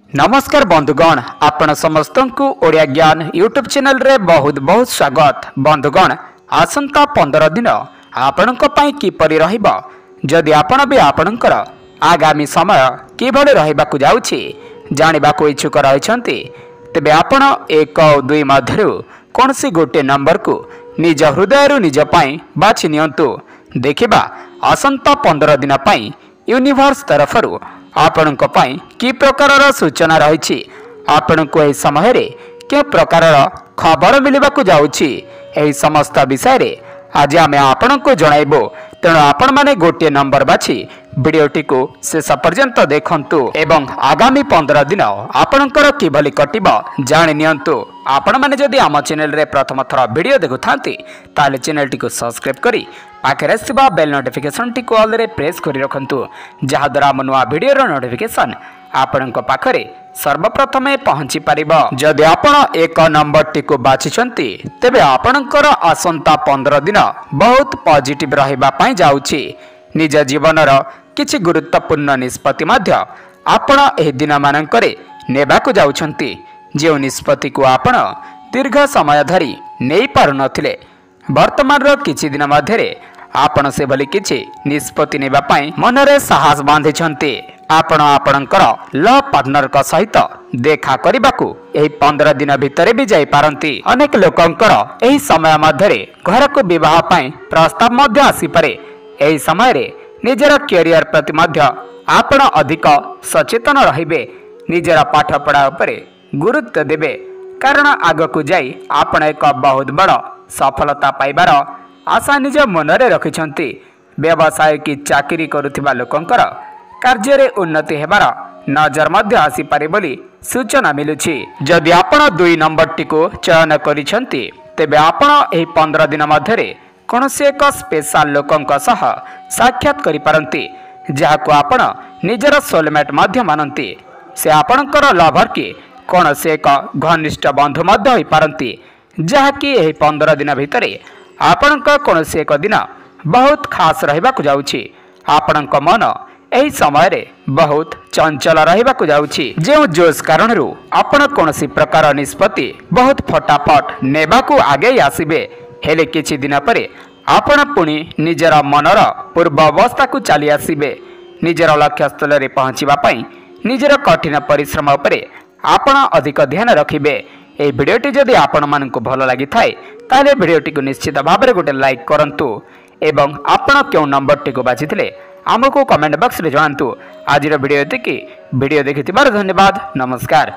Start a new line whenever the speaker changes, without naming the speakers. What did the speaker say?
नमस्कार बंधुगण, आपण समस्त को ओडिया ज्ञान यूट्यूब चैनल रे बहुत बहुत स्वागत। बंधुगण, आसंता 15 दिन आपणक पई किपरि रहिबो जदि आपण भी आपणकर आगामी समय किभଳି रहिबाकु जाउछि जानिबाकु इच्छुक रहिछन्ति तेबे आपण 1 और 2 मध्यरु कोनसी गोटे नंबर को निज हृदय निज पई बाछि नियंतु। देखिबा आसंता 15 दिन पई यूनिवर्स तरफरु आपणक पई कि प्रकार सूचना रही आपण को यह समय रे के प्रकार खबर मिलवाकू जाउछि एही समस्त विषय रे आज आमे आपण को जणाइबो। तेणु आपण माने गोटे नंबर बाछि वीडियोटी को शेष पर्यंत देखंतु एवं आगामी 15 दिन आपणकर किभली कटिबो जानि नियंतु। आपण माने जदि आम चैनल रे प्रथम थर वीडियो देखुथांती ताले चैनल टी को सब्सक्राइब करी पाखे थिबा बेल नोटिफिकेशन टी को ऑल रे प्रेस करी रखंतु जहा द्वारा आम नुआ वीडियो रो नोटिफिकेशन आपणक पाखरे सर्वप्रथमे पहुंची पारिबो। जदि आपण 1 नंबर टी को बाछिछंती तेबे आपणकर आसंता 15 दिन बहुत पॉजिटिव रहिबा पई जाउछि। निज जीवनर किछि गुरुत्वपूर्ण निष्पत्ति मध्य आपण एही दिन मानकरे नेबाकू जाउछंती जे निष्पत्ति को आपण दीर्घ समय धरि नै पारु नथिले वर्तमान रो किछि दिन मध्यरे आपण से भली किछि निष्पत्ति नेबा पई मनरे साहस बांधिछंती। आपण आपणकर लव पार्टनर का सहित देखा करिबाकू एही 15 दिन भितरे भी जाई पारंती। अनेक लोकंकर एही समय मध्यरे घर को विवाह पई प्रस्ताव मध्य आसी पारे। एही समय रे निजर करियर प्रति मध्य आपण अधिक सचेतन रहिबे, निजर पाठ पढ़ा उपरे गुरुत्व देबे कारण आगकू जाई आपण एक बहुत बड़ सफलता पाइबार आशा निज मनरे रखिछंती। व्यवसाय की चाकरी करुथिबा लोकंकर कार्य रे उन्नति हेबार नजर मध्य आसी पारे बोली सूचना मिलुछि। जदि आपण 2 नंबर टी को चयन करिछंती तेबे आपण एही 15 दिन मध्यरे कोनोसी एक स्पेशल लोकंक सह साक्षात करि पारंती जाहाको आपण निजर सोलमेट मध्य मानंती। से आपणकर लभर की कोनोसी एक घनिष्ठ बंधु मध्य होई पारंती जहाकी एही 15 दिन भितरे आपणक कोनोसी एक दिन बहुत खास रहिबाकू जाउछि। आपणक मन एही समय रे बहुत चंचल रहिबाकू जाउछि जेउ जोश कारणरू आपण कोनोसी प्रकार निष्पत्ति बहुत फटाफट नेबाकू आगे आसीबे। हेले किछि दिन परे आपण पुणी निजर मनर पूर्व अवस्था को चली आसीबे। निजर लक्ष्य स्थल रे पहुंचीबा पई निजर कठिन परिश्रम उपरे आपण अधिक ध्यान रखिबे। ए वीडियोटी जदि आपण मानकु भलो लागि थाए ताले वीडियोटी को निश्चित भाव में गोटे लाइक करंतु एवं आपण क्यों नंबर टी को बाछिथिले आमको कमेंट बॉक्स रे जणांतु। आज वीडियो देखि वीडियो देखिथिबार धन्यवाद। नमस्कार।